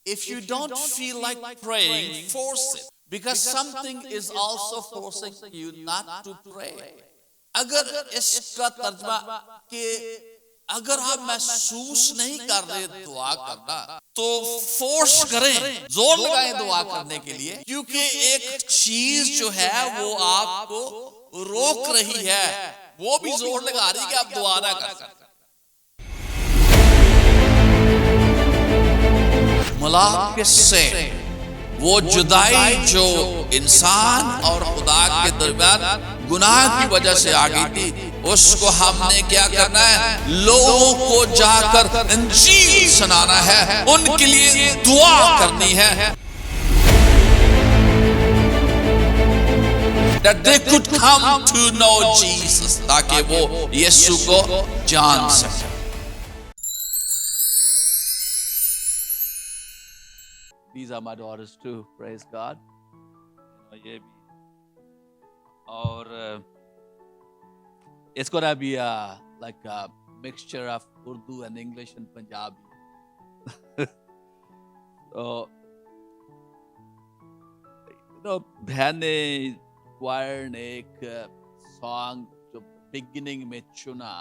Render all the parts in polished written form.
If you don't feel like praying, force it. Because something is also forcing you not to pray. اگر اس کا ترجمہ کہ اگر آپ محسوس نہیں کر رہے دعا کرنا تو فورس کریں، زور لگائیں دعا کرنے کے لیے، کیونکہ ایک چیز جو ہے وہ آپ کو روک رہی ہے، وہ بھی زور لگا رہی ہے کہ آپ دعا نہ کر سکتے۔ ملاقات سے وہ جدائی جو انسان اور خدا کے درمیان گناہ کی وجہ سے آ گئی تھی، اس کو ہم نے کیا کرنا ہے؟ لوگوں کو جا کر انجیل سنانا ہے، ان کے لیے دعا کرنی ہے that they could come to know Jesus، تاکہ وہ یسوع کو جان سکیں۔ These are my daughters too, praise God. یہ بھی اور it's gonna be like a mixture of Urdu and English and Punjabi. So, بہن نے choir نے ایک سانگ جو beginning میں چنا،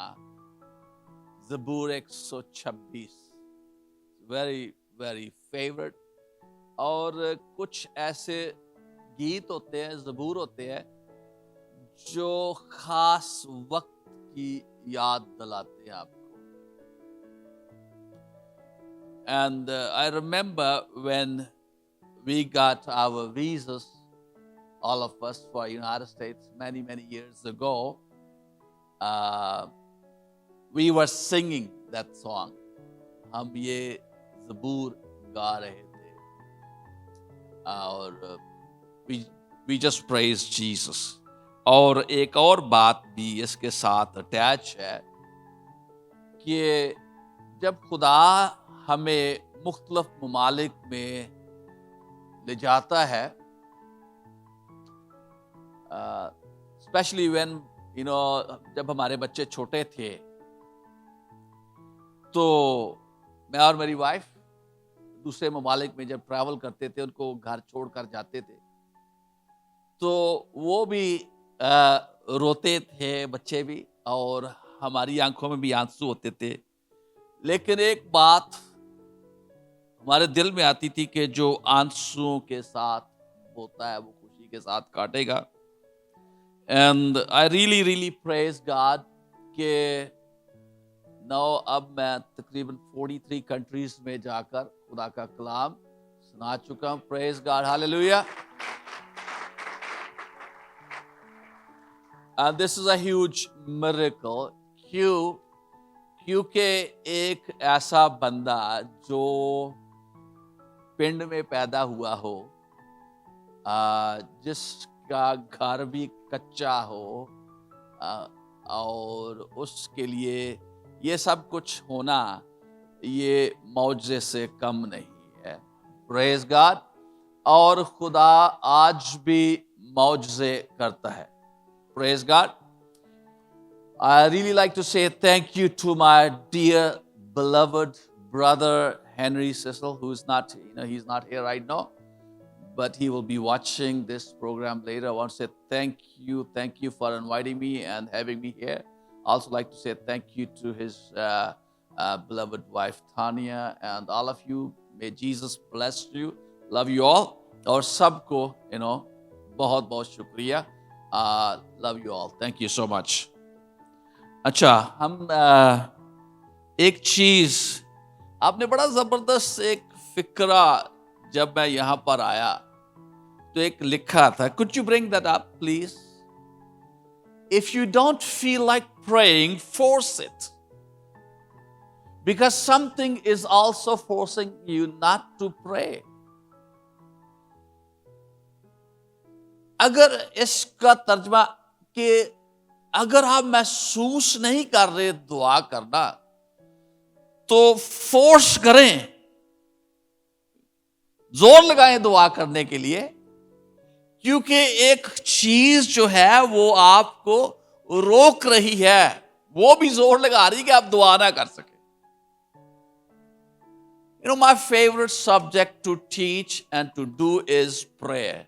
زبور 126، very very favorite۔ اور کچھ ایسے گیت ہوتے ہیں، زبور ہوتے ہیں جو خاص وقت کی یاد دلاتے ہیں آپ کو۔ And I remember when we got our visas, all of us, for United States many years ago, we were singing that song۔ ہم یہ زبور گا رہے تھے اور we just praise Jesus۔ اور ایک اور بات بھی اس کے ساتھ اٹیچ ہے کہ جب خدا ہمیں مختلف ممالک میں لے جاتا ہے، اسپیشلی وین جب ہمارے بچے چھوٹے تھے تو میں اور میری وائف دوسرے ممالک میں جب ٹریول کرتے تھے، ان کو گھر چھوڑ کر جاتے تھے، تو وہ بھی روتے تھے، بچے بھی، اور ہماری آنکھوں میں بھی آنسو ہوتے تھے۔ لیکن ایک بات ہمارے دل میں آتی تھی کہ جو آنسو کے ساتھ ہوتا ہے وہ خوشی کے ساتھ کاٹے گا۔ And I really praise God کہ اب میں تقریباً 43 کنٹریز میں جا کر خدا کا کلام سنا چکا ہوں۔ پریز God, ہاللیلویا۔ And this is a huge miracle۔ کیونکہ ایک ایسا بندہ جو پنڈ میں پیدا ہوا ہو، جس کا گھر بھی کچا ہو، اور اس کے لیے یہ سب کچھ ہونا یہ معجزے سے کم نہیں ہے۔ پریز گاڈ۔ اور خدا آج بھی معجزے کرتا ہے۔ Praise God. I really like to say thank you to my dear beloved brother Henry Cecil, who is not, he's not here right now, but he will be watching this program later. I want to say thank you for inviting me and having me here. I also like to say thank you to his beloved wife Tanya and all of you. May Jesus bless you. Love you all. اور سب کو بہت بہت شکریہ۔ Love you all. Thank you so much. اچھا، ہم ایک چیز، آپ نے بڑا زبردست ایک فکرہ جب میں یہاں پر آیا تو ایک لکھا تھا۔ Could you bring that up, please? If you don't feel like praying, force it. Because something is also forcing you not to pray. اگر اس کا ترجمہ کہ اگر آپ محسوس نہیں کر رہے دعا کرنا تو فورس کریں، زور لگائیں دعا کرنے کے لیے، کیونکہ ایک چیز جو ہے وہ آپ کو روک رہی ہے، وہ بھی زور لگا رہی ہے کہ آپ دعا نہ کر سکیں۔ You know, my favorite subject to teach and to do is prayer.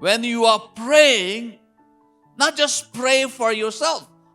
When you are praying, not just pray for yourself.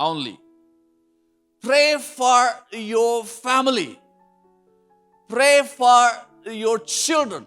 only. Pray for your family. Pray for your children.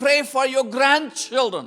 Pray for your grandchildren.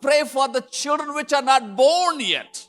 Pray for the children which are not born yet.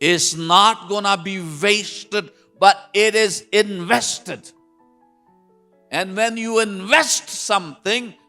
is not gonna be wasted, but it is invested. And when you invest something,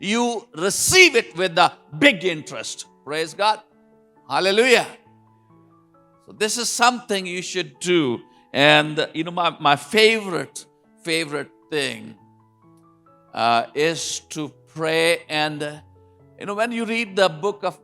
you receive it with a big interest. Praise God. Hallelujah. So this is something you should do. And my favorite thing is to pray. And when you read the book of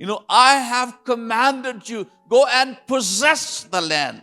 I have commanded you, go and possess the land,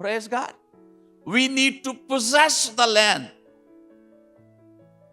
Praise God. We need to possess the land.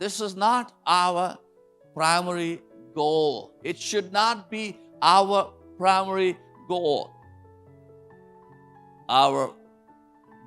This is not our primary goal. It should not be our primary goal.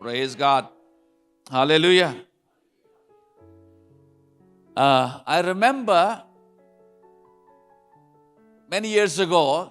Praise God. Hallelujah. I remember many years ago,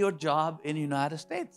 your job in United States?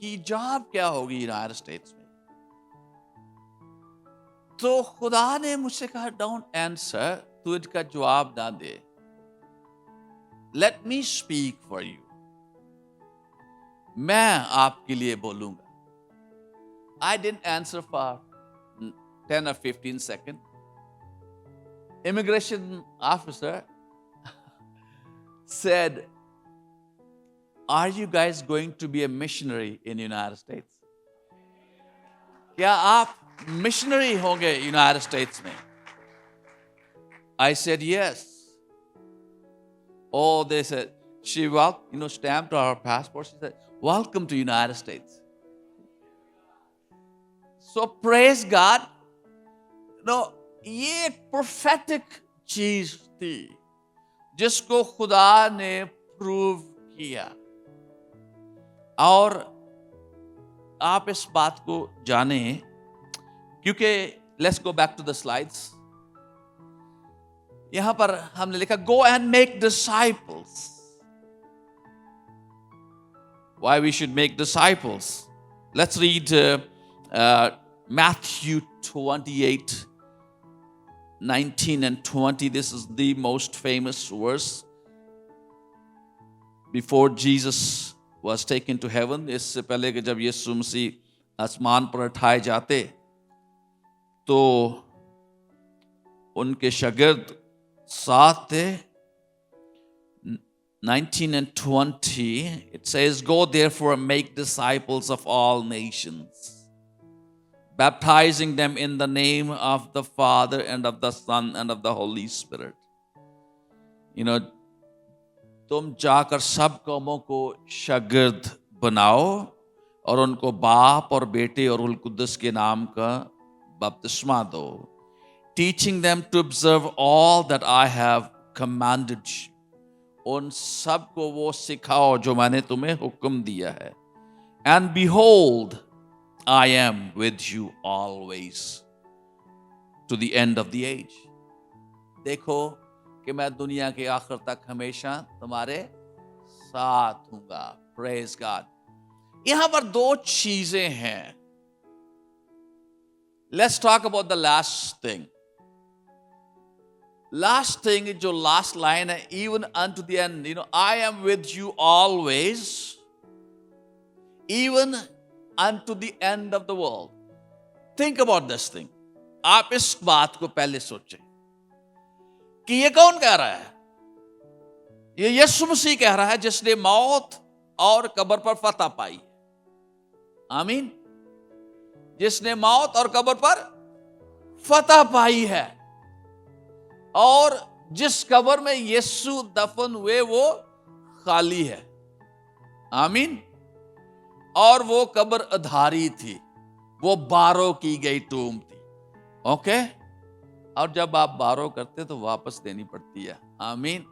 کہ job کیا ہوگی United States میں. تو خدا نے مجھ سے کہا ڈونٹ آنسر, تو اس کا جواب نہ دے, let me speak for you, میں آپ کے لیے بولوں گا. I didn't answer for 10 or 15 seconds. Immigration officer said, are you guys going to be a missionary in United States? کیا آپ missionary ہوں گے United States میں? I said yes. Oh, they said, she stamped our passport. She said, welcome to United States. So praise God. یہ ایک prophetic چیز تھی جس کو خدا نے پروو کیا. اور آپ اس بات کو جانیں کیونکہ let's go back to the slides. یہاں پر ہم نے لکھا go and make disciples. Why we should make disciples. Let's read Matthew 28, 19 and 20. This is the most famous verse before Jesus was taken to heaven. اس سے پہلے کہ جب یسوع مسیح آسمان پر اٹھائے جاتے تو ان کے شاگرد ساتھ تھے. 19 and 20 it says, go therefore and make disciples of all nations, baptizing them in the name of the Father and of the Son and of the Holy Spirit. تم جا کر سب قوموں کو شاگرد بناؤ اور ان کو باپ اور بیٹے اور روح القدس کے نام کا بپتسمہ دو. teaching them to observe all that I have commanded you. ان سب کو وہ سکھاؤ جو میں نے تمہیں حکم دیا ہے. and behold, I am with you always to the end of the age. دیکھو کہ میں دنیا کے آخر تک ہمیشہ تمہارے ساتھ ہوں گا. Praise God. یہاں پر دو چیزیں ہیں. Let's talk about the last thing. Last thing جو last line ہے, even unto the end, I am with you always, even unto the end of the world. Think about this thing. آپ اس بات کو پہلے سوچیں کہ یہ کون کہہ رہا ہے؟ یہ یسوع مسیح کہہ رہا ہے جس نے موت اور قبر پر فتح پائی. آمین. جس نے موت اور قبر پر فتح پائی ہے اور جس قبر میں یسوع دفن ہوئے وہ خالی ہے. آمین. اور وہ قبر ادھاری تھی, وہ بارو کی گئی ٹوم تھی. اوکے. اور جب آپ بارو کرتے تو واپس دینی پڑتی ہے. آمین.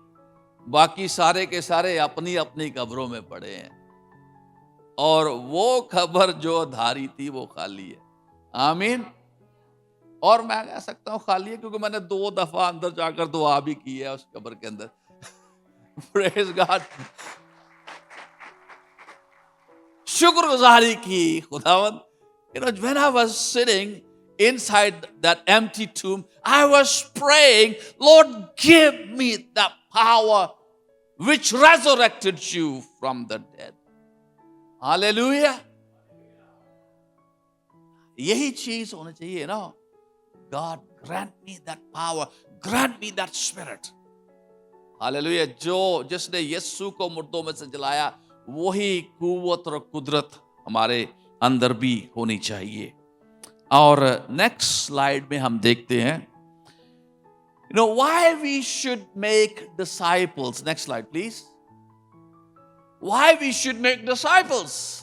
باقی سارے کے سارے اپنی اپنی قبروں میں پڑے ہیں اور وہ قبر جو ادھاری تھی وہ خالی ہے. آمین. اور میں کہہ سکتا ہوں خالی ہے کیونکہ میں نے 2 دفعہ اندر جا کر دعا بھی کی ہے اس قبر کے اندر. Praise God. شکر گزاری کی خداوند. When I was sitting inside that empty tomb, I was praying, Lord, give me the power which resurrected you from the dead. Hallelujah. یہی چیز ہونا چاہیے نا. God, grant me that power, grant me that spirit. Hallelujah. جس نے یسوع کو مردوں میں سے جلایا وہی قوت اور قدرت ہمارے اندر بھی ہونی چاہیے. اور نیکسٹ سلائیڈ میں ہم دیکھتے ہیں why we should make disciples. Next slide please. Why we should make disciples.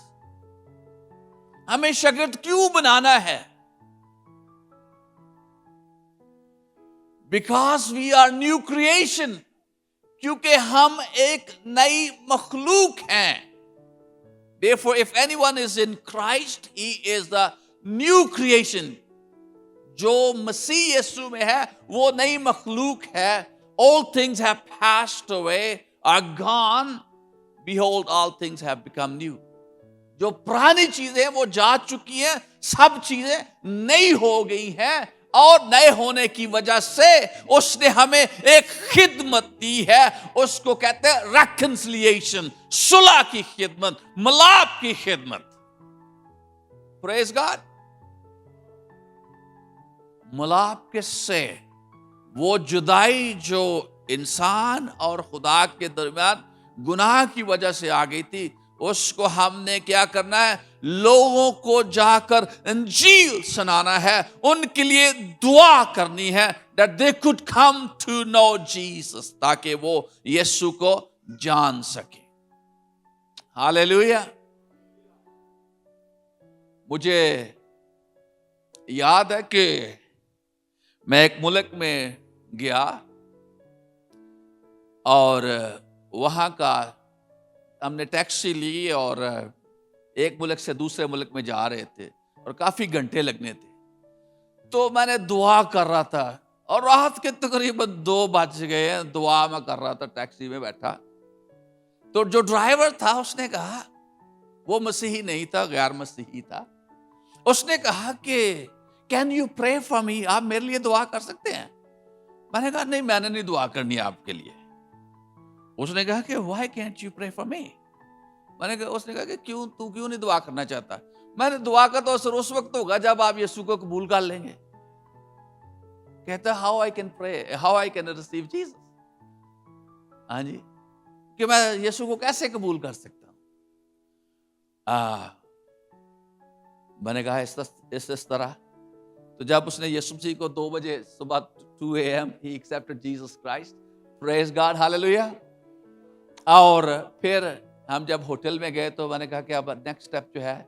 ہمیں شاگرد کیوں بنانا ہے؟ Because we are new creation. کیونکہ ہم ایک نئی مخلوق ہیں. Therefore, if anyone is in Christ, he is the new creation. جو مسیح یسوع میں ہے وہ نئی مخلوق ہے. All things have passed away, are gone. Behold, all things have become new. جو پرانی چیزیں وہ جا چکی ہیں، سب چیزیں نئی ہو گئی ہیں، اور نئے ہونے کی وجہ سے اس نے ہمیں ایک خدمت دی ہے، اس کو کہتے ہیں ریکنسلیشن، صلح کی خدمت، ملاپ کی خدمت. پریز گاڈ. ملاپ کس سے؟ وہ جدائی جو انسان اور خدا کے درمیان گناہ کی وجہ سے آ گئی تھی، اس کو ہم نے کیا کرنا ہے؟ لوگوں کو جا کر انجیل سنانا ہے، ان کے لیے دعا کرنی ہے that they could come to know Jesus، تاکہ وہ یسوع کو جان سکے. ہاللیلویا. مجھے یاد ہے کہ میں ایک ملک میں گیا اور وہاں کا ہم نے ٹیکسی لی اور ایک ملک سے دوسرے ملک میں جا رہے تھے اور کافی گھنٹے لگنے تھے. تو میں نے دعا کر رہا تھا اور رات کے تقریباً 2 بج گئے ہیں، دعا میں کر رہا تھا، ٹیکسی میں بیٹھا. تو جو ڈرائیور تھا اس نے کہا، وہ مسیحی نہیں تھا، غیر مسیحی تھا. اس نے کہا کہ can you pray for me, آپ میرے لیے دعا کر سکتے ہیں؟ میں نے کہا نہیں، میں نے نہیں دعا کرنی آپ کے لیے. اس نے کہا کہ why can't you pray for me. میں نے کہا، اس نے کہا کہ تو کیوں نہیں دعا کرنا چاہتا؟ میں نے دعا کا تو اس وقت ہوگا جب آپ یسوع کو قبول کر لیں گے. کہتا ہے ہاؤ آئی کین پرے، how I can receive Jesus. ہاں جی، کہ میں یسوع کو کیسے قبول کر سکتا ہوں؟ میں نے کہا اس طرح. تو جب اس نے یسوع مسیح کو 2 بجے صبح 2 AM he accepted Jesus Christ. Praise God, hallelujah. اور پھر ہم جب ہوٹل میں گئے تو میں نے کہا کہ اب نیکسٹ اسٹیپ جو ہے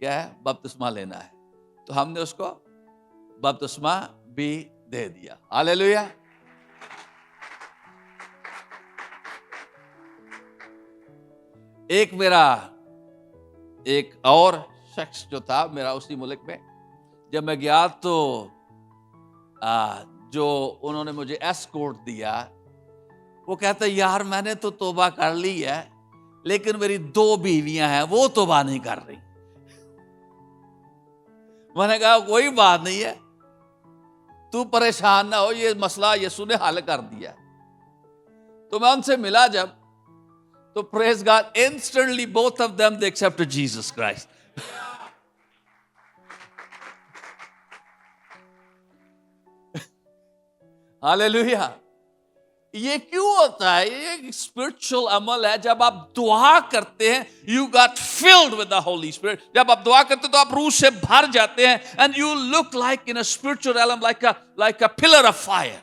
کیا ہے؟ بپتسمہ لینا ہے. تو ہم نے اس کو بپتسمہ بھی دے دیا. ہاللیلویا. میرا ایک اور شخص جو تھا میرا اسی ملک میں، جب میں گیا تو جو انہوں نے مجھے ایسکورٹ دیا، وہ کہتا ہے یار میں نے تو توبہ کر لی ہے، لیکن میری 2 بیویاں ہیں، وہ توبہ نہیں کر رہی. میں نے کہا کوئی بات نہیں ہے، تو پریشان نہ ہو، یہ مسئلہ یسوع نے حل کر دیا. تو میں ان سے ملا جب، تو praise God, instantly both of them they accepted Jesus Christ. Hallelujah. یہ کیوں ہوتا ہے؟ یہ ایک اسپرچل عمل ہے. جب آپ دعا کرتے ہیں you got filled with the holy spirit. جب آپ دعا کرتے ہیں تو آپ روح سے بھر جاتے ہیں and you look like in spiritual realm like a pillar of fire.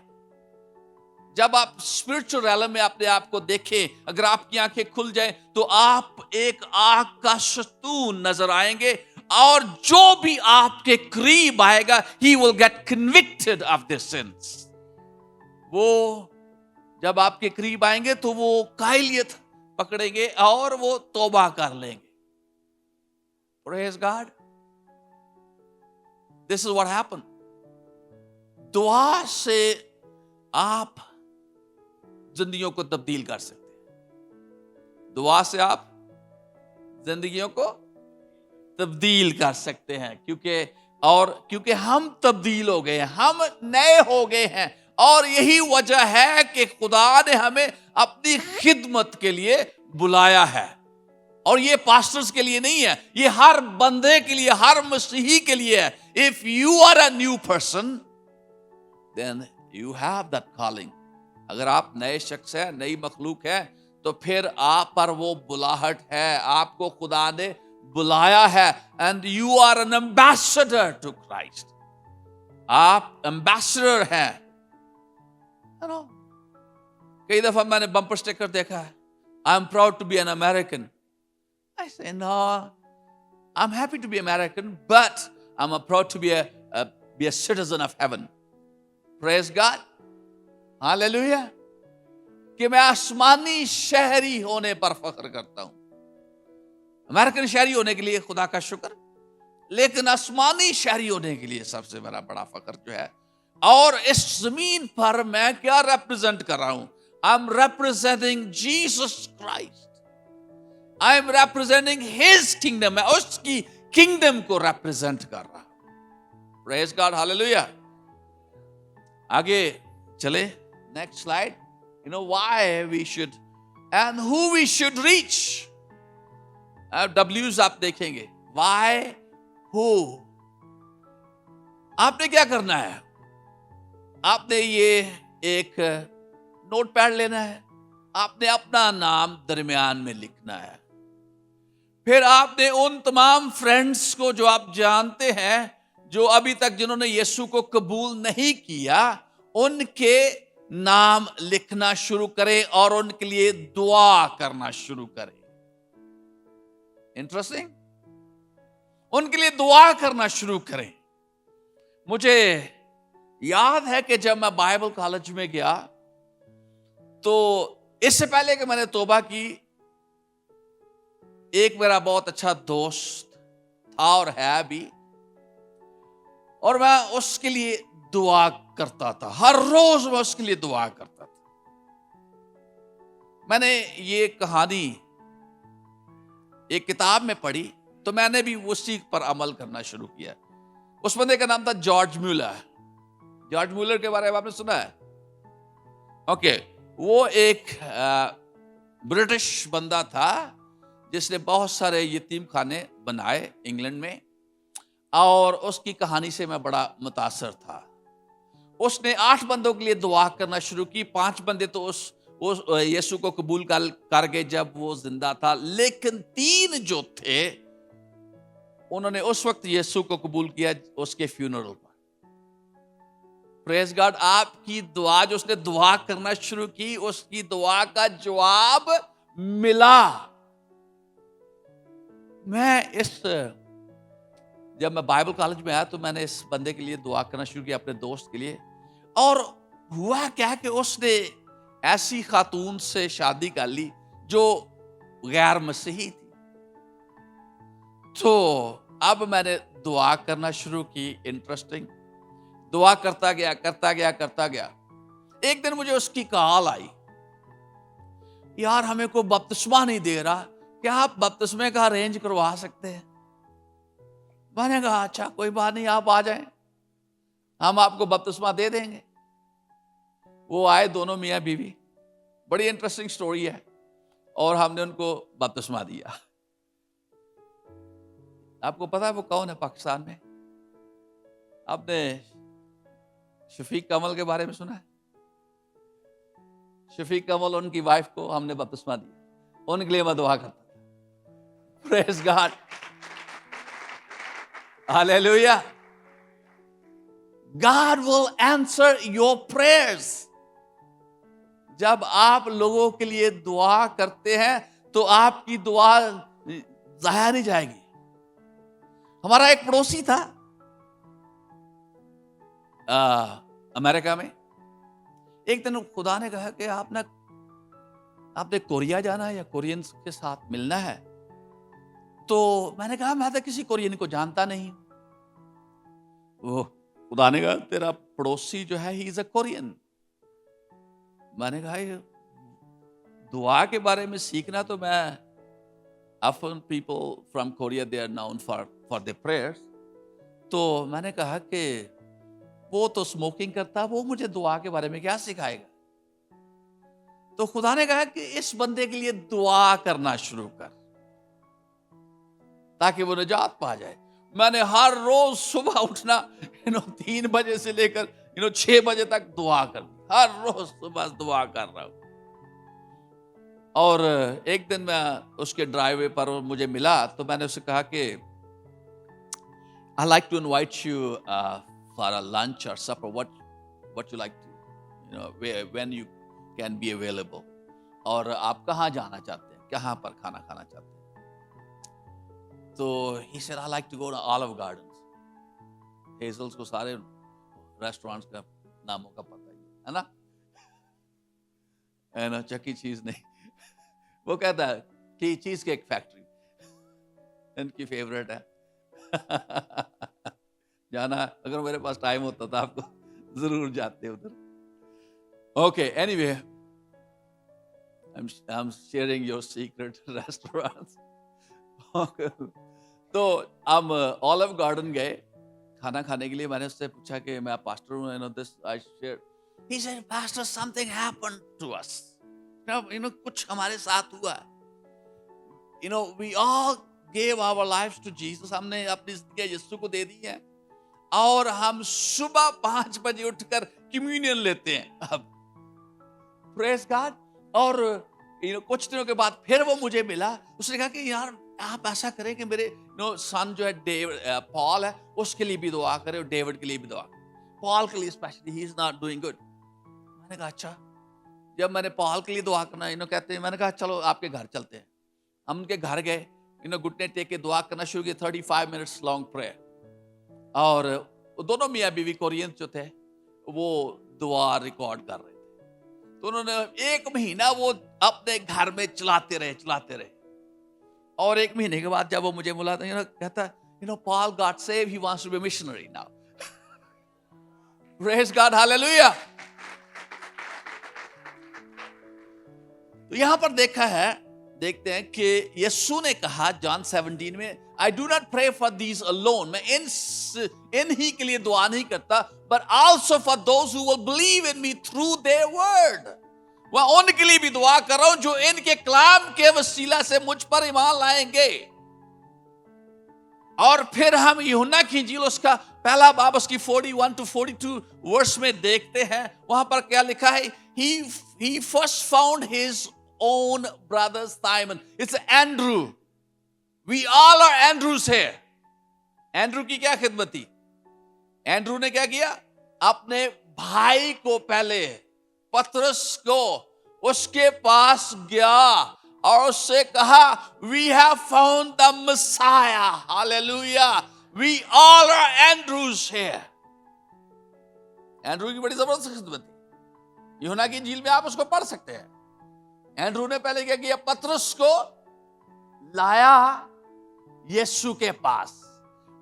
جب آپ اسپرچل ریلم میں اپنے آپ کو دیکھیں، اگر آپ کی آنکھیں کھل جائیں تو آپ ایک آگ کا ستون نظر آئیں گے، اور جو بھی آپ کے قریب آئے گا he will get convicted of their sins. وہ جب آپ کے قریب آئیں گے تو وہ قائلیت پکڑیں گے اور وہ توبہ کر لیں گے. Praise God. This is what happened. دعا سے آپ زندگیوں کو تبدیل کر سکتے ہیں. دعا سے آپ زندگیوں کو تبدیل کر سکتے ہیں، کیونکہ ہم تبدیل ہو گئے ہیں، ہم نئے ہو گئے ہیں. اور یہی وجہ ہے کہ خدا نے ہمیں اپنی خدمت کے لیے بلایا ہے. اور یہ پاسٹرز کے لیے نہیں ہے، یہ ہر بندے کے لیے، ہر مسیحی کے لیے ہے. If you are a new person, then you have that calling. اگر آپ نئے شخص ہیں، نئی مخلوق ہے، تو پھر آپ پر وہ بلاہٹ ہے، آپ کو خدا نے بلایا ہے. And you are an ambassador to Christ. آپ ایمبیسڈر ہیں. کئی دفعہ میں نے بمپر سٹیکر دیکھا ہے، I am proud to be an American. I say no, I'm happy to be American, but I'm proud to be a citizen of heaven. Praise God. Hallelujah. کہ میں آسمانی شہری ہونے پر فخر کرتا ہوں. امریکن شہری ہونے کے لیے خدا کا شکر، لیکن آسمانی شہری ہونے کے لیے سب سے بڑا فخر جو ہے. اور اس زمین پر میں کیا ریپرزینٹ کر رہا ہوں؟ I'm representing Jesus Christ. I am representing his kingdom. میں اس کی kingdom کو represent کر رہا ہوں. Praise God, hallelujah. آگے چلے, next slide. You know why we should and who we should reach. W's آپ دیکھیں گے. Why, who. آپ نے کیا کرنا ہے؟ آپ نے یہ ایک نوٹ پیڈ لینا ہے. آپ نے اپنا نام درمیان میں لکھنا ہے. پھر آپ نے ان تمام فرینڈز کو جو آپ جانتے ہیں, جو ابھی تک جنہوں نے یسوع کو قبول نہیں کیا, ان کے نام لکھنا شروع کریں اور ان کے لیے دعا کرنا شروع کریں. انٹرسٹنگ. ان کے لیے دعا کرنا شروع کریں. مجھے یاد ہے کہ جب میں بائبل کالج میں گیا تو اس سے پہلے کہ میں نے توبہ کی, ایک میرا بہت اچھا دوست تھا اور ہے بھی, اور میں اس کے لیے دعا کرتا تھا. ہر روز میں اس کے لیے دعا کرتا تھا. میں نے یہ کہانی ایک کتاب میں پڑھی تو میں نے بھی اسی پر عمل کرنا شروع کیا. اس بندے کا نام تھا جارج میولر. جارج میولر کے بارے میں آپ نے سنا ہے؟ اوکے. وہ ایک برٹش بندہ تھا جس نے بہت سارے یتیم خانے بنائے انگلینڈ میں, اور اس کی کہانی سے میں بڑا متاثر تھا. اس نے 8 بندوں کے لیے دعا کرنا شروع کی. 5 بندے تو اس یسوع کو قبول کر گئے جب وہ زندہ تھا, لیکن 3 جو تھے انہوں نے اس وقت یسوع کو قبول کیا اس کے فیونرل پر. پریز گاڈ. آپ کی دعا, جو اس نے دعا کرنا شروع کی, اس کی دعا کا جواب ملا. جب میں بائبل کالج میں آیا تو میں نے اس بندے کے لیے دعا کرنا شروع کیا, اپنے دوست کے لیے. اور ہوا کیا کہ اس نے ایسی خاتون سے شادی کر لی جو غیر مسیحی تھی. تو اب میں نے دعا کرنا شروع کی. انٹرسٹنگ. دعا کرتا گیا. ایک دن مجھے اس کی کال آئی, یار ہمیں کوئی بپتسمہ نہیں دے رہا, کیا آپ بپتسمے کا ارینج کروا سکتے ہیں؟ میں نے کہا اچھا کوئی بات نہیں, آپ آ جائیں, ہم آپ کو بپتسمہ دے دیں گے. وہ آئے, دونوں میاں بیوی. بڑی انٹرسٹنگ سٹوری ہے. اور ہم نے ان کو بپتسمہ دیا. آپ کو پتا ہے وہ کون ہے پاکستان میں؟ آپ نے شفیق کمل کے بارے میں سنا ہے؟ شفیق کمل, ان کی وائف کو ہم نے بپتسمہ دیا. ان کے لیے میں دعا کرتا تھا. پریز God, ہاللیلویا. God will answer your prayers. جب آپ لوگوں کے لیے دعا کرتے ہیں تو آپ کی دعا ضائع نہیں جائے گی. ہمارا ایک پڑوسی تھا امریکہ میں. ایک دن خدا نے کہا کہ آپ نے کوریا جانا ہے یا کورینز کے ساتھ ملنا ہے. تو میں نے کہا میں تو کسی کورین کو جانتا نہیں. وہ خدا نے کہا تیرا پڑوسی جو ہے ہی از اے کورین. میں نے کہا یہ دعا کے بارے میں سیکھنا تو میں often people from Korea they are known for their prayers. تو میں نے کہا کہ وہ تو اسموکنگ کرتا, وہ مجھے دعا کے بارے میں کیا سکھائے گا؟ تو خدا نے کہا کہ اس بندے کے لیے دعا کرنا شروع کر تاکہ وہ نجات پا جائے. میں نے ہر روز صبح اٹھنا 3 بجے سے لے کر 6 بجے تک دعا کر دی. ہر روز صبح دعا کر رہا ہوں. اور ایک دن میں اس کے ڈرائیو وے پر مجھے ملا تو میں نے اسے کہا کہ I like to invite you for a lunch or supper. What you like to, when you can be available. اور آپ کہاں جانا چاہتے ہیں, کہاں پر کھانا کھانا چاہتے ہیں؟ تو he said I like to go to Olive Gardens. ہیزلز کو سارے ریسٹورانٹس کا ناموں کا پتہ ہے نا. چکی چیز نہیں, وہ کہتا ہے کہ چیز کیک فیکٹری ان کی فیوریٹ ہے. جانا, اگر میرے پاس ٹائم ہوتا تو آپ کو ضرور جاتے ادھر. Okay, any way, I'm sharing your secret restaurants. تو ہم Olive Garden گئے کھانا کھانے کے لیے. میں نے اس سے پوچھا کہ میں پاسٹر ہوں. This I shared. He said, Pastor, something happened to us. کچھ ہمارے ساتھ ہوا. We all gave our lives to Jesus. ہم نے اپنی زندگی یسوع کو دے دی ہے اور ہم صبح 5 بجے اٹھ کر کمیونین لیتے ہیں اب. پریز گاڈ. اور کچھ دنوں کے بعد پھر وہ مجھے ملا. اس نے کہا کہ یار آپ ایسا کریں کہ میرے سن جو ہے پال ہے اس کے لیے بھی دعا کرے اور ڈیوڈ کے لیے بھی دعا کرے. پال کے لیے especially he is not doing good. میں نے کہا اچھا. جب میں نے پال کے لیے دعا کرنا کہتے ہیں, میں نے کہا چلو آپ کے گھر چلتے ہیں. ہم ان کے گھر گئے, گھٹنے ٹیک کے دعا کرنا شروع کی. 35 منٹس لانگ پریئر. اور دونوں میاں بیوی کورین جو تھے وہ دعا ریکارڈ کر رہے تھے. تو انہوں نے 1 مہینہ وہ اپنے گھر میں چلاتے رہے. اور 1 مہینے کے بعد جب وہ مجھے ملا تو کہتا Paul got saved, he wants to be a missionary now. Praise God, hallelujah. تو یہاں پر دیکھتے ہیں کہ یسوع نے کہا جان 17 میں, I do not pray for these alone. میں ان ہی کے لیے دعا نہیں کرتا, but also for those who will believe in me through their word. میں ان کے لیے بھی دعا کر رہا ہوں جو ان کے کلام کے وسیلہ سے مجھ پر ایمان لائیں گے. اور پھر ہم یوحنا کی انجیل اس کا پہلا باب اس کی 41 to 42 ورس میں دیکھتے ہیں. وہاں پر کیا لکھا ہے, he first found his own brother Simon. It's Andrew. We all are Andrews here. Andrew کی کیا خدمت تھی؟ اینڈرو نے کیا کیا؟ اپنے بھائی کو پہلے پترس کو اس کے پاس گیا اور اس سے کہا we have found the Messiah. Hallelujah. We all are Andrews here. Andrew کی بڑی زبردست خدمت تھی. یوحنا کی انجیل میں آپ اس کو پڑھ سکتے ہیں. اینڈرو نے پہلے کیا کیا؟ پترس کو لایا یسوع کے پاس.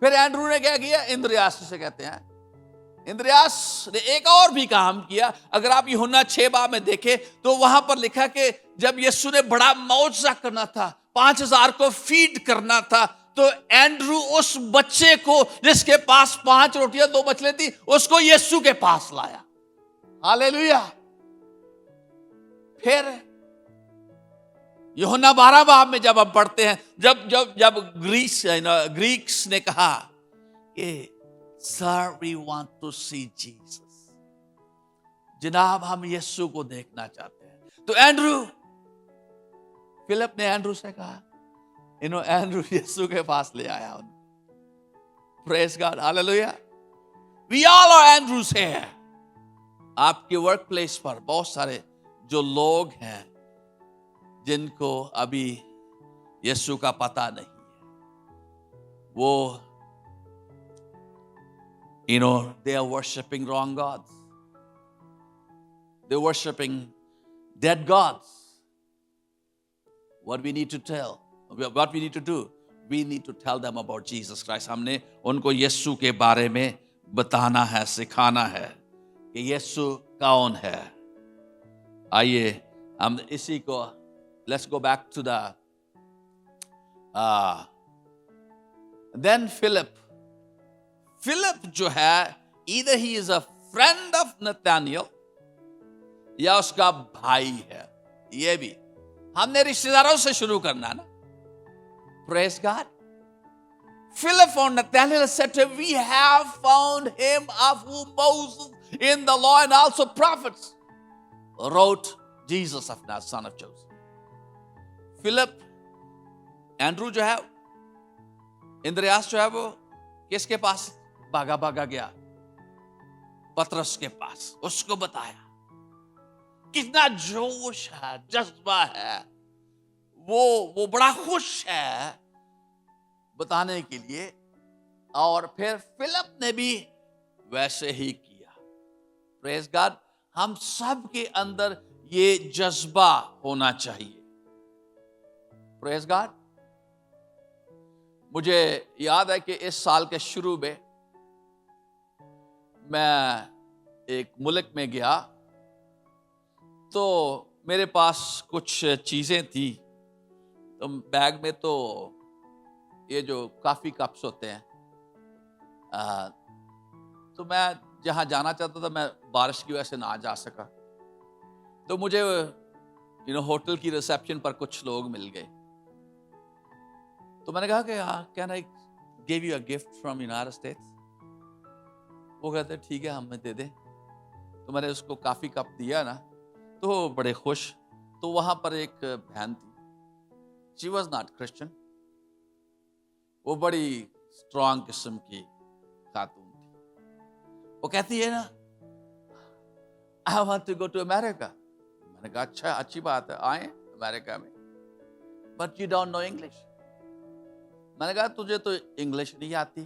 پھر اینڈرو نے کیا کیا؟ اندریاس سے کہتے ہیں. اندریاس نے ایک اور بھی کام کیا. اگر آپ یوحنا 6 باب میں دیکھیں تو وہاں پر لکھا کہ جب یسوع نے بڑا معجزہ کرنا تھا, 5000 کو فیڈ کرنا تھا, تو اینڈرو اس بچے کو جس کے پاس 5 روٹیاں 2 مچھلیاں تھی اس کو یسوع کے پاس لایا. ہاللیلویہ. پھر یوحنا 12 باب میں جب ہم پڑھتے ہیں, جب گریکس نے کہا کہ sir we want to see Jesus, جناب ہم یسوع کو دیکھنا چاہتے ہیں, تو فلپ نے اینڈرو سے کہا, اینڈرو یسوع کے پاس لے آیا. Praise God, hallelujah. We all are Andrews here. آپ کے ورک پلیس پر بہت سارے جو لوگ ہیں جن کو ابھی یسوع کا پتہ نہیں ہے. وہ they are worshipping wrong gods. They're worshipping dead gods. What we need to do, we need to tell them about Jesus Christ. ہم نے ان کو یسوع کے بارے میں بتانا ہے, سکھانا ہے کہ یسوع کون ہے. آئیے ہم اسی کو let's go back to the then Philip جو ہے, either he is a friend of Nathaniel یا اس کا بھائی ہے. یہ بھی ہم نے رشتہ داروں سے شروع کرنا نا. Praise God. Philip found Nathaniel and said to him, we have found him of whom Moses in the law and also prophets wrote, Jesus of Nazareth, son of Joseph. Philip, Andrew جو ہے, Andreas جو ہے, وہ کس کے پاس بھاگا گیا؟ پترس کے پاس. اس کو بتایا. کتنا جوش ہے, جذبہ ہے, وہ بڑا خوش ہے بتانے کے لیے. اور پھر فلپ نے بھی ویسے ہی کیا. پریز گاڈ. ہم سب کے اندر یہ جذبہ ہونا چاہیے. پریز گاڈ. مجھے یاد ہے کہ اس سال کے شروع میں ایک ملک میں گیا تو میرے پاس کچھ چیزیں تھیں، تو بیگ میں تو یہ جو کافی کپس ہوتے ہیں، تو میں جہاں جانا چاہتا تھا میں بارش کی وجہ سے نہ جا سکا، تو مجھے ہوٹل کی ریسیپشن پر کچھ لوگ مل گئے، تو میں نے کہا کہ can I give you a gift from United States? وہ کہتے ٹھیک ہے ہمیں دے دیں. تو میں نے اس کو کافی کپ دیا نا، تو وہ بڑے خوش. تو وہاں پر ایک بہن تھی، شی واز ناٹ کرسچن، وہ بڑی اسٹرانگ قسم کی خاتون تھی. وہ کہتی ہے نا I want to go to America. میں نے کہا اچھا، اچھی بات ہے، آئیں امریکہ میں، but you don't know English. میں نے کہا تجھے تو انگلش نہیں آتی،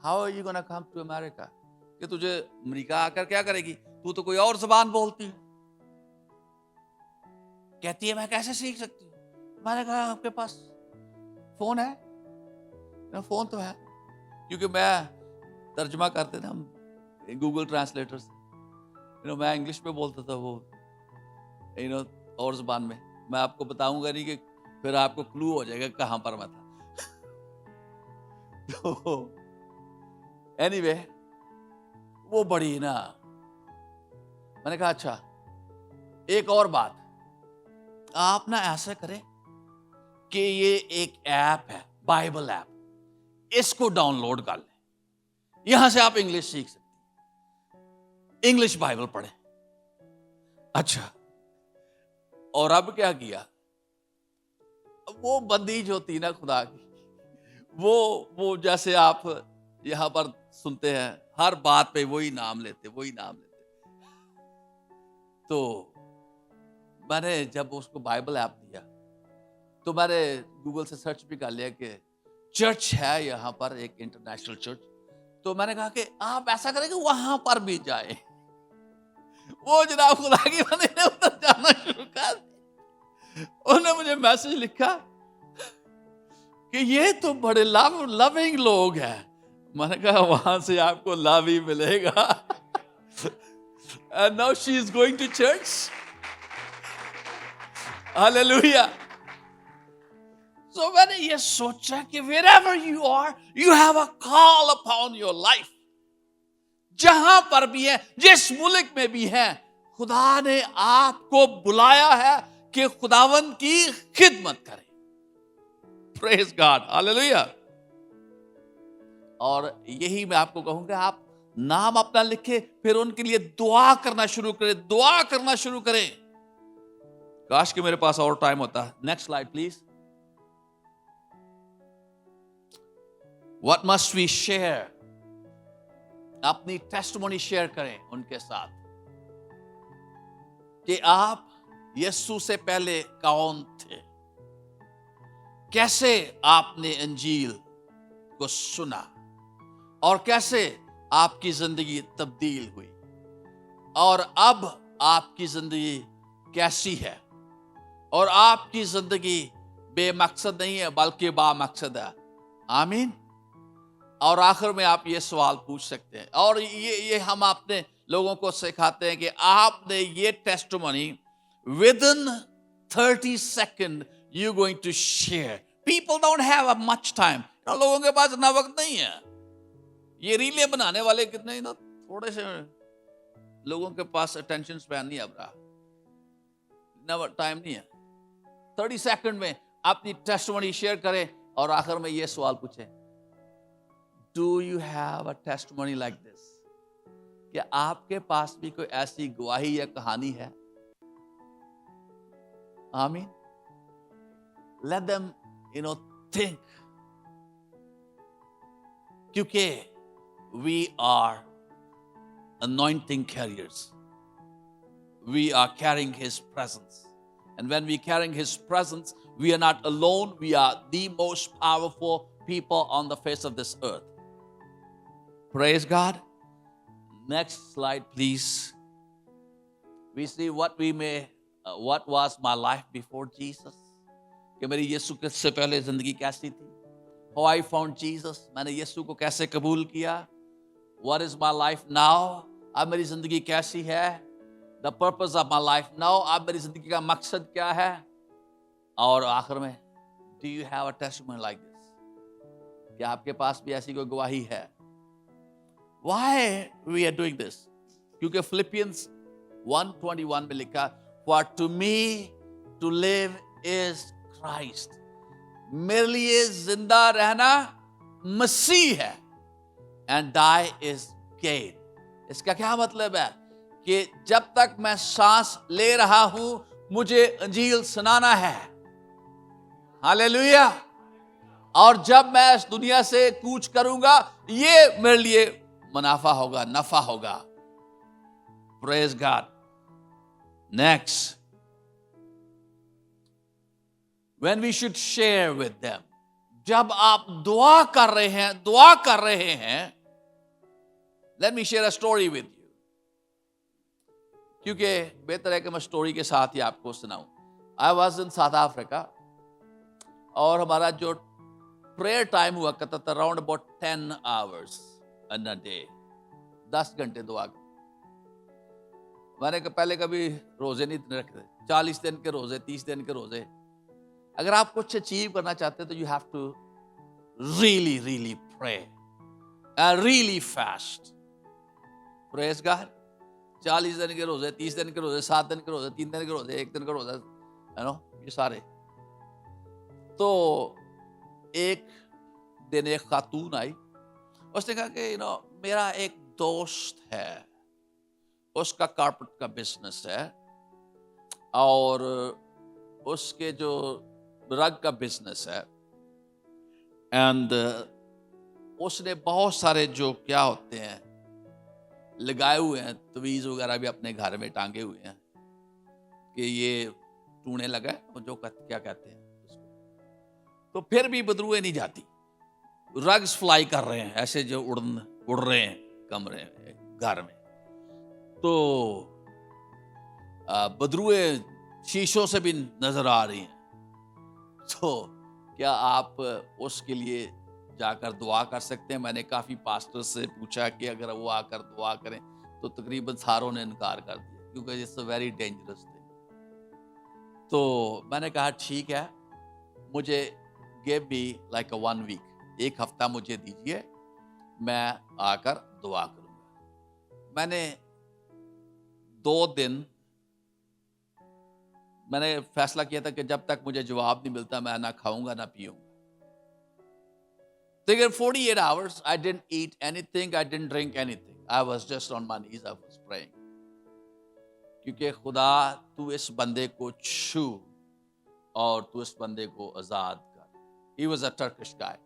how are you gonna come to America? کہ تجھے امریکہ آ کر کیا کرے گی، تو کوئی اور زبان بولتی ہے. کہتی ہے میں کیسے سیکھ سکتی ہوں. میں نے کہا آپ کے پاس فون ہے؟ فون تو ہے، کیونکہ میں ترجمہ کرتے نا گوگل ٹرانسلیٹر سے، میں انگلش میں بولتا تھا، وہ اور زبان میں. میں آپ کو بتاؤں گا نہیں کہ پھر آپ کو کلو ہو جائے گا کہاں پر میں تھا. تو اینی وے وہ بڑی نا، میں نے کہا اچھا ایک اور بات، آپ نا ایسا کریں کہ یہ ایک ایپ ہے بائبل ایپ، اس کو ڈاؤن لوڈ کر لیں، یہاں سے آپ انگلش سیکھ سکتے ہیں، انگلش بائبل پڑھیں. اچھا، اور اب کیا کیا، وہ بندی جو تھی نا خدا کی، وہ جیسے آپ یہاں پر سنتے ہیں ہر بات پہ وہی نام لیتے. تو میں نے جب اس کو بائبل ایپ دیا تو میں نے گوگل سے سرچ بھی کر لیا کہ چرچ ہے یہاں پر ایک انٹرنیشنل چرچ. تو میں نے کہا کہ آپ ایسا کریں کہ وہاں پر بھی جائیں. وہ جناب خدا کی بندی نے ادھر جانا شروع کر دیا. انہوں نے مجھے میسج لکھا کہ یہ تو بڑے لونگ لوگ ہیں. میں نے کہا وہاں سے آپ کو لو ہی ملے گا. And now she is going to church. Hallelujah. So میں نے یہ سوچا کہ wherever you are, you have a call upon your life. جہاں پر بھی ہے، جس ملک میں بھی ہے، خدا نے آپ کو بلایا ہے کہ خداوند کی خدمت کریں. Praise God. Hallelujah. اور یہی میں آپ کو کہوں گا، آپ نام اپنا لکھے، پھر ان کے لیے دعا کرنا شروع کریں. کاش کہ میرے پاس اور ٹائم ہوتا. Next slide please. What must we share؟ اپنی ٹیسٹمونی شیئر کریں ان کے ساتھ کہ آپ یسوع سے پہلے کون تھے، کیسے آپ نے انجیل کو سنا اور کیسے آپ کی زندگی تبدیل ہوئی، اور اب آپ کی زندگی کیسی ہے، اور آپ کی زندگی بے مقصد نہیں ہے بلکہ با مقصد ہے. آمین. اور آخر میں آپ یہ سوال پوچھ سکتے ہیں، اور یہ ہم اپنے لوگوں کو سکھاتے ہیں کہ آپ نے یہ ٹیسٹمونی within 30 seconds you're going to share. People don't have much time. لوگوں کے پاس اتنا وقت نہیں ہے. یہ ریلیں بنانے والے کتنے تھوڑے سے لوگوں کے پاس اٹینشن سپین نہیں اب رہا، ٹائم نہیں ہے. 30 سیکنڈ میں اپنی ٹیسٹمونی شیئر کریں اور آخر میں یہ سوال پوچھیں، Do you have a testimony like this؟ کہ آپ کے پاس بھی کوئی ایسی گواہی یا کہانی ہے؟ آمین. Let them think. کیونکہ we are anointing carriers. We are carrying His presence. And when we carrying His presence, we are not alone. We are the most powerful people on the face of this earth. Praise God. Next slide, please. We see what was my life before Jesus. کہ میری یسوع سے پہلے زندگی کیسی تھی. How I found Jesus. میں نے یسوع کو کیسے قبول کیا. What is my life now. اب میری زندگی کیسی ہے. the purpose of my life. Now آپ میری زندگی کا مقصد کیا ہے؟ اور آخر میں do you have a testimony like this؟ کیا آپ کے پاس بھی ایسی کوئی گواہی ہے؟ Why we are doing this؟ کیونکہ فلپینس 1:21 میں لکھا for to me to live is Christ۔ میرے لیے زندہ رہنا مسیح ہے and die is gain۔ اس کا کیا مطلب ہے؟ کہ جب تک میں سانس لے رہا ہوں مجھے انجیل سنانا ہے، ہاللیلویا، اور جب میں اس دنیا سے کوچ کروں گا یہ میرے لیے منافع ہوگا، نفع ہوگا۔ Praise God۔ Next، when we should share with them۔ جب آپ دعا کر رہے ہیں let me share a story with you، کیونکہ بہتر ہے کہ میں سٹوری کے ساتھ ہی آپ کو سناؤں۔ I was in South Africa، اور ہمارا جو prayer time ہوا کرتا تھا around about 10 hours in a day، 10 گھنٹے دعا کرتے۔ میں نے پہلے کبھی روزے نہیں رکھتے، 40 دن کے روزے، 30 دن کے روزے۔ اگر آپ کچھ اچیو کرنا چاہتے تو you have to really pray and really fast۔ Praise God۔ 40 دن کے روزے، 30 دن کے روزے، 7 دن کے روزے، 3 دن کے روزے، 1 دن کا روزہ، یہ سارے۔ تو ایک دن ایک خاتون آئی، اس نے کہا کہ میرا ایک دوست ہے، اس کا کارپیٹ کا بزنس ہے اور اس کے جو رگ کا بزنس ہے، اینڈ اس نے بہت سارے جو کیا ہوتے ہیں لگائے ہوئے ہیں، تویز وغیرہ بھی اپنے گھر میں ٹانگے ہوئے ہیں کہ یہ ٹونے لگا ہے، جو کیا کہتے ہیں اس کو۔ تو پھر بھی بدروئے نہیں جاتی، رگز فلائی کر رہے ہیں ایسے جو اڑ رہے ہیں کمرے میں، گھر میں۔ تو بدروئے شیشوں سے بھی نظر آ رہی ہیں۔ تو کیا آپ اس کے لیے جا کر دعا کر سکتے ہیں؟ میں نے کافی پاسٹر سے پوچھا کہ اگر وہ آ کر دعا کریں تو تقریباً ساروں نے انکار کر دیا، کیونکہ it's a very dangerous thing. تو میں نے کہا ٹھیک ہے، مجھے give me like a 1 week، 1 ہفتہ مجھے دیجیے، میں آ کر دعا کروں گا۔ میں نے 2 دن میں نے فیصلہ کیا تھا کہ جب تک مجھے جواب نہیں ملتا میں نہ کھاؤں گا نہ پیوں گا۔ Then 48 hours I didn't eat anything, I didn't drink anything, I was just on my knees, I was praying۔ کیونکہ خدا تو اس بندے کو چھو اور تو اس بندے کو آزاد کر۔ He was a Turkish guy۔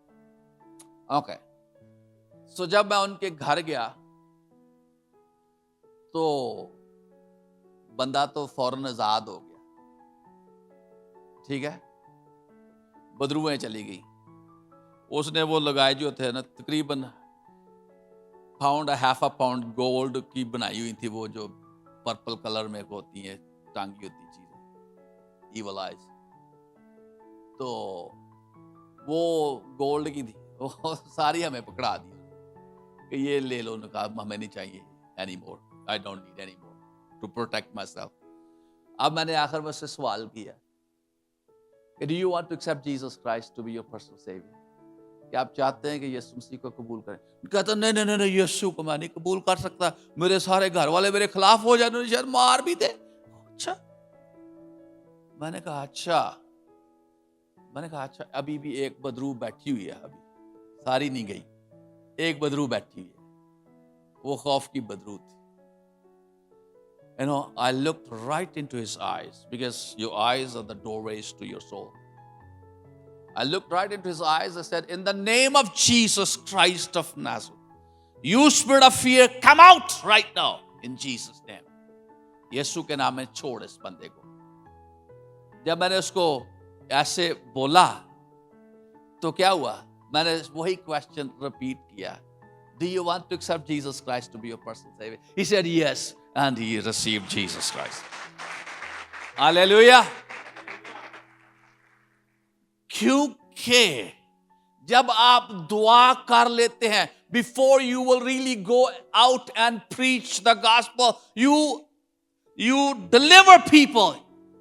Okay، so جب میں ان کے گھر گیا تو بندہ تو فوراً آزاد ہو گیا، ٹھیک ہے، بدروئیں چلی گئی۔ اس نے وہ لگائے جو تھے نا تقریباً ½ پاؤنڈ گولڈ کی بنائی ہوئی تھی، وہ جو پرپل کلر میں ہوتی ہیں ٹانگی ہوتی چیزیں، ایول آئز، تو وہ گولڈ کی تھی، وہ ساری ہمیں پکڑا دی کہ یہ لے لو، نے کہا ہمیں نہیں چاہیے any more, I don't need any more to protect myself. اب میں نے آخر میں سے سوال کیا کہ do you want to accept Jesus Christ to be your personal saviour? کہ آپ چاہتے ہیں کہ یسوع مسیح کو قبول کریں؟ کہتا نہیں، یسوع کو میں نہیں قبول کر سکتا، میرے سارے گھر والے میرے خلاف ہو جائیں، شاید مار بھی دے۔ اچھا، میں نے کہا اچھا، ابھی بھی ایک بدرو بیٹھی ہوئی ہے، ابھی ساری نہیں گئی، ایک بدرو بیٹھی ہوئی ہے، وہ خوف کی بدرو تھی۔ I looked right into his eyes because your eyes are the doorways to your soul۔ I looked right into his eyes. I said, in the name of Jesus Christ of Nazareth, you spirit of fear, come out right now in Jesus name۔ یسوع کے نام میں چھوڑ اس بندے کو۔ جب میں نے اس کو ایسے بولا تو کیا ہوا؟ میں نے وہی کوشچن ریپیٹ کیا، do you want to accept Jesus Christ to be your personal savior? He said yes, and he received Jesus Christ۔ Hallelujah۔ کیونکہ جب آپ دعا کر لیتے ہیں before you will really go out and preach the gospel, You deliver people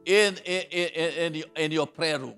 in your prayer room.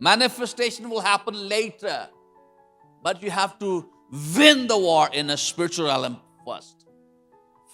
Manifestation will happen later, but you have to win the war in a spiritual realm first.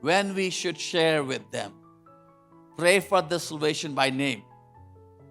When we should share with them, pray for the salvation by name.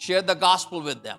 Share the gospel with them.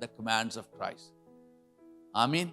the commands of Christ. Amen.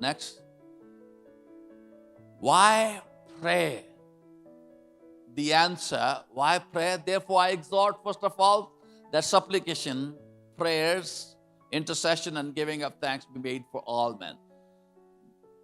next, why pray? The answer, why pray? Therefore, I exhort first of all that supplication, prayers, intercession and giving of thanks be made for all men.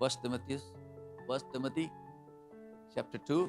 First Timothy chapter 2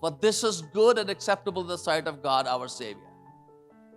For this is good and acceptable in the sight of God our Savior.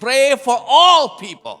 Pray for all people.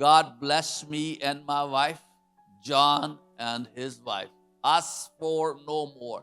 God bless me and my wife, John and his wife. Us for no more.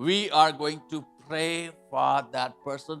We are going to pray for that person,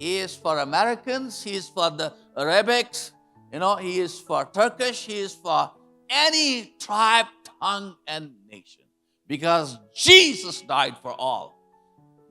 He is for Americans, he is for the Arabics, he is for Turkish, he is for any tribe, tongue and nation, because Jesus died for all.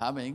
coming.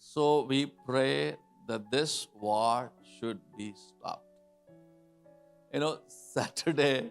So we pray that this war should be stopped. Saturday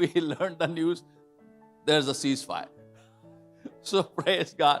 we learned the news, there's a ceasefire. So praise God.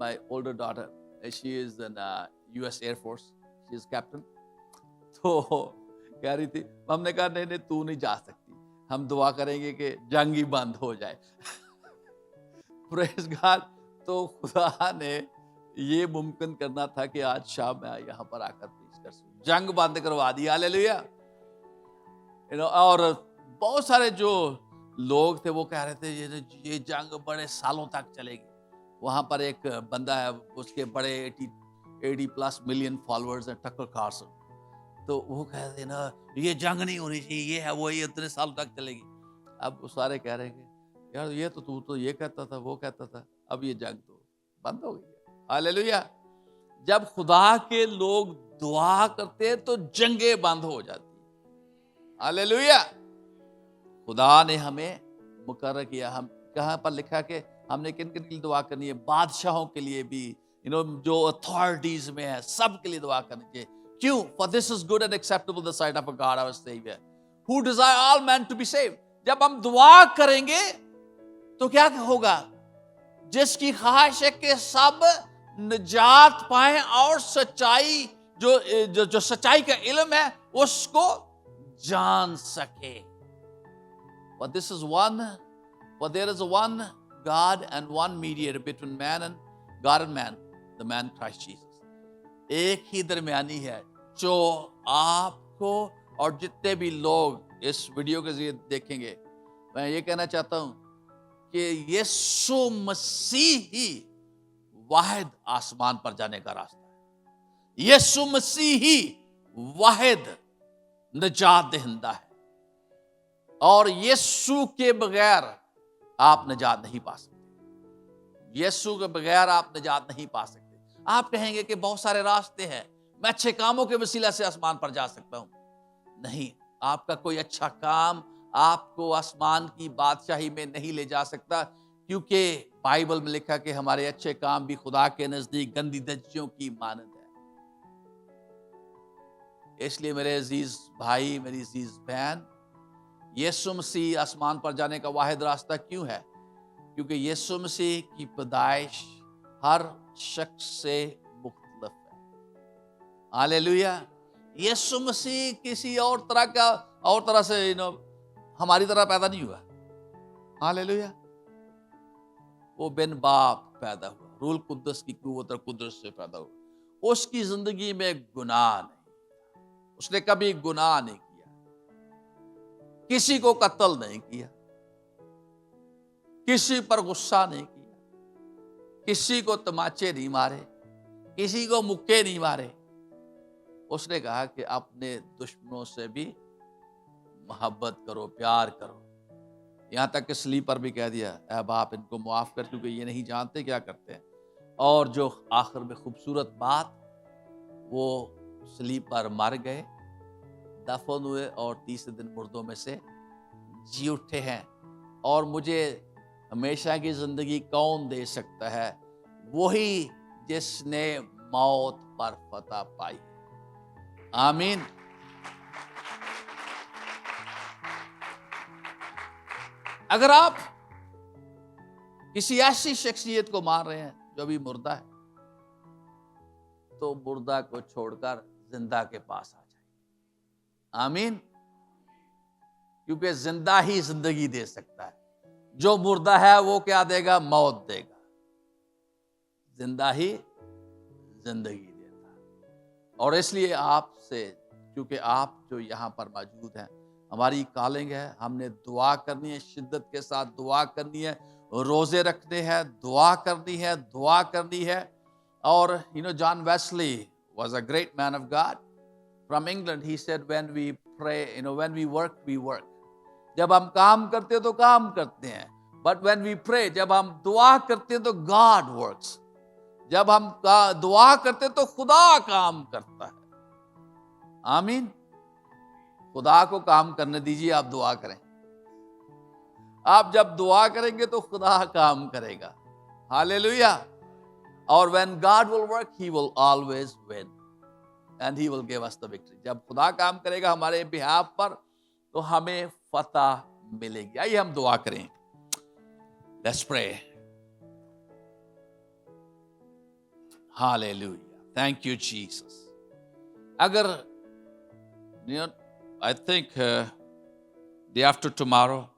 my older daughter, she is in US Air Force, she is captain. تو کہہ رہی تھی, ہم نے کہا نہیں تو نہیں جا سکتی, ہم دعا کریں گے کہ جنگ ہی بند ہو جائے. پریز گاڈ. تو خدا نے یہ ممکن کرنا تھا کہ آج شام میں یہاں پر آ کر پیش کر سکوں, جنگ بند کروا دی. ہاللیلویا. اور بہت سارے جو لوگ تھے وہ کہہ رہے تھے یہ جنگ بڑے سالوں تک چلے گی. وہاں پر ایک بندہ ہے, اس کے بڑے 80+ ملین فالوورز ہیں, ٹکر کارسن. تو وہ کہتے ہیں نا یہ جنگ نہیں ہونی چاہیے, یہ ہے وہ, یہ اتنے سال تک چلے گی. اب وہ سارے کہہ رہے ہیں کہ یار یہ تو یہ کہتا تھا, وہ کہتا تھا, اب یہ جنگ تو بند ہو گئی ہے. ہاللیلویا. جب خدا کے لوگ دعا کرتے ہیں تو جنگیں بند ہو جاتی ہیں. ہاللیلویا. خدا نے ہمیں مقرر کیا, ہم کہاں پر لکھا کہ ہم نے کن کن کے لیے دعا کرنی ہے؟ بادشاہوں کے لیے بھی, جو اتھارٹیز میں ہے, سب کے لیے دعا کرنی چاہیے. کیوں؟ For this is good and acceptable in the sight of a God our Savior, who desire all men to be saved. جب ہم دعا کریں گے تو کیا ہوگا؟ جس کی خواہش ہے کہ سب نجات پائیں اور سچائی جو سچائی کا علم ہے اس کو جان سکے. But this is one, but there is one God and one mediator between man and God and man, the man Christ Jesus. ایک ہی درمیانی ہے جو آپ کو اور جتنے بھی لوگ اس ویڈیو کے ذریعے دیکھیں گے. میں یہ کہنا چاہتا ہوں کہ یسوع مسیح ہی واحد آسمان پر جانے کا راستہ ہے. یسوع مسیح ہی واحد نجات دہندہ ہے, اور یسوع کے بغیر آپ نجات نہیں پا سکتے. یسوع کے بغیر آپ نجات نہیں پا سکتے. آپ کہیں گے کہ بہت سارے راستے ہیں, میں اچھے کاموں کے وسیلہ سے آسمان پر جا سکتا ہوں. نہیں, آپ کا کوئی اچھا کام آپ کو آسمان کی بادشاہی میں نہیں لے جا سکتا, کیونکہ بائبل میں لکھا کہ ہمارے اچھے کام بھی خدا کے نزدیک گندی دھجیوں کی مانند ہے. اس لیے میرے عزیز بھائی, میری عزیز بہن, یسوع مسیح آسمان پر جانے کا واحد راستہ کیوں ہے؟ کیونکہ یسوع مسیح کی پیدائش ہر شخص سے مختلف ہے. ہاللیلویا. یسوع مسیح کسی اور طرح سے ہماری طرح پیدا نہیں ہوا. ہاللیلویا. وہ بن باپ پیدا ہوا, روح القدس کی قوت اور قدرت سے پیدا ہوا. اس کی زندگی میں گناہ نہیں, اس نے کبھی گناہ نہیں کیا, کسی کو قتل نہیں کیا, کسی پر غصہ نہیں کیا, کسی کو تماچے نہیں مارے, کسی کو مکے نہیں مارے. اس نے کہا کہ اپنے دشمنوں سے بھی محبت کرو, پیار کرو. یہاں تک کہ سلیب پر بھی کہہ دیا, اے باپ ان کو معاف کر, کیونکہ یہ نہیں جانتے کیا کرتے ہیں. اور جو آخر میں خوبصورت بات, وہ سلیب پر مر گئے, دفن ہوئے, اور تیسرے دن مردوں میں سے جی اٹھے ہیں. اور مجھے ہمیشہ کی زندگی کون دے سکتا ہے؟ وہی جس نے موت پر فتح پائی. آمین. اگر آپ کسی ایسی شخصیت کو مان رہے ہیں جو بھی مردہ ہے, تو مردہ کو چھوڑ کر زندہ کے پاس آ جائیں. آمین. کیونکہ زندہ ہی زندگی دے سکتا ہے. جو مردہ ہے وہ کیا دے گا؟ موت دے گا. زندہ ہی زندگی دیتا ہے. اور اس لیے آپ سے, کیونکہ آپ جو یہاں پر موجود ہیں, ہماری کالنگ ہے, ہم نے دعا کرنی ہے, شدت کے ساتھ دعا کرنی ہے, روزے رکھنے ہیں, دعا کرنی ہے, دعا کرنی ہے. اور John Wesley was a great man of God from England. He said, when we pray, when we work, we work. جب ہم کام کرتے ہیں تو کام کرتے ہیں, but when we pray, جب ہم دعا کرتے ہیں تو God works. جب ہم دعا کرتے ہیں تو خدا کام کرتا ہے. آمین. خدا کو کام کرنے دیجیے, آپ دعا کریں. آپ جب دعا کریں گے تو خدا کام کرے گا. ہاللیلویا. اور when God will work, he will always win and he will give us the victory. جب خدا کام کرے گا ہمارے بہاف پر تو ہمیں فتح ملے گی. آئیے ہم دعا کریں. Let's pray. Hallelujah. Thank you, Jesus. Agar, I think day after tomorrow,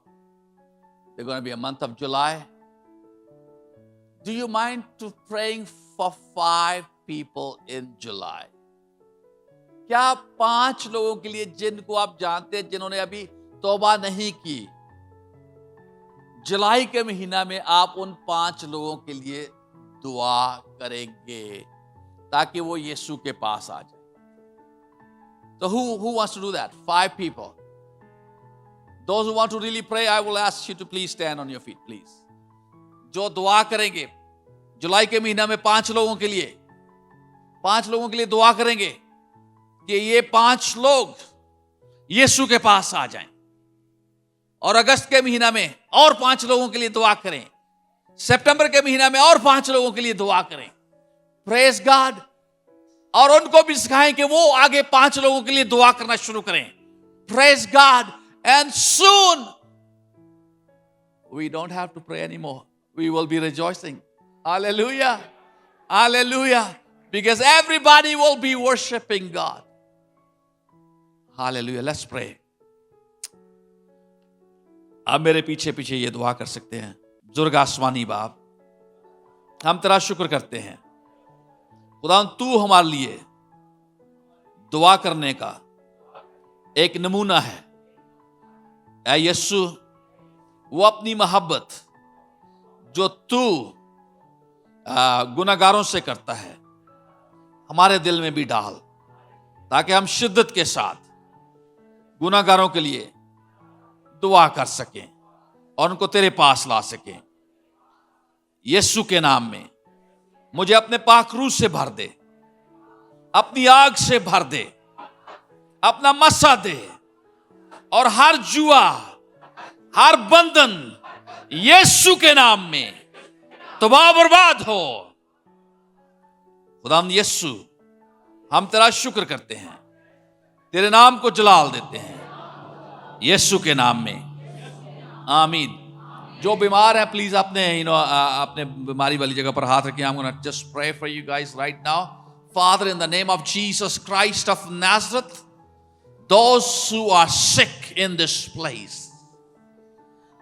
there's going to be a month of July. Do you mind to praying for 5 people in July? کیا 5 لوگوں کے لیے جن کو آپ جانتے ہیں جنہوں نے ابھی توبہ نہیں کی، جولائی کے مہینہ میں آپ ان 5 لوگوں کے لیے دعا کریں گے تاکہ وہ یسوع کے پاس آ جائیں؟ So who wants to do that? 5 people. Those who want to really pray, I will ask you to please stand on your feet, please. جو دعا کریں گے جولائی کے مہینہ میں 5 لوگوں کے لیے دعا کریں گے کہ یہ 5 لوگ یسوع کے پاس آ جائیں، اور اگست کے مہینہ میں اور 5 لوگوں کے لیے دعا کریں، سپٹمبر کے مہینہ میں اور 5 لوگوں کے لیے دعا کریں. پریز گاڈ. اور ان کو بھی سکھائیں کہ وہ آگے 5 لوگوں کے لیے دعا کرنا شروع کریں. پریز God. And soon we don't have to pray anymore. We will be rejoicing. Hallelujah. Hallelujah. Because everybody will be worshiping God. Hallelujah. Let's pray. آپ میرے پیچھے پیچھے یہ دعا کر سکتے ہیں. بزرگ آسمانی باپ، ہم تیرا شکر کرتے ہیں خدا، تو ہمارے لیے دعا کرنے کا ایک نمونہ ہے. اے یسوع، وہ اپنی محبت جو تو گناہگاروں سے کرتا ہے ہمارے دل میں بھی ڈال، تاکہ ہم شدت کے ساتھ گناہگاروں کے لیے دعا کر سکیں اور ان کو تیرے پاس لا سکیں. یسوع کے نام میں مجھے اپنے پاک روح سے بھر دے، اپنی آگ سے بھر دے، اپنا مسا دے، اور ہر جوا، ہر بندھن یسوع کے نام میں تباہ برباد ہو. خداوند یسوع، ہم تیرا شکر کرتے ہیں، تیرے نام کو جلال دیتے ہیں یسوع کے نام میں. آمین. جو بیمار ہیں پلیز اپنے بیماری والی جگہ پر ہاتھ رکھیں. I'm going to just pray for you guys right now. Father, in the name of Jesus Christ of Nazareth, those who are sick in this place,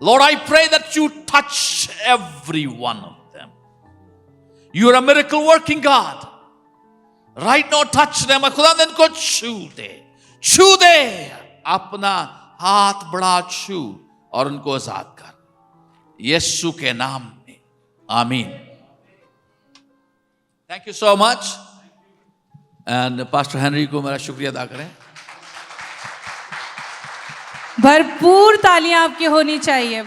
Lord, I pray that you touch every one of them. You are a miracle working God. Right now touch them. خدا ان کو چھو دے اپنا ہاتھ بڑا چھو اور ان کو آزاد کر یسوع کے نام میں. آمین. Thank you so much. And Pastor Henry کو میرا شکریہ ادا کریں. بھرپور تالیاں آپ کی ہونی چاہیے.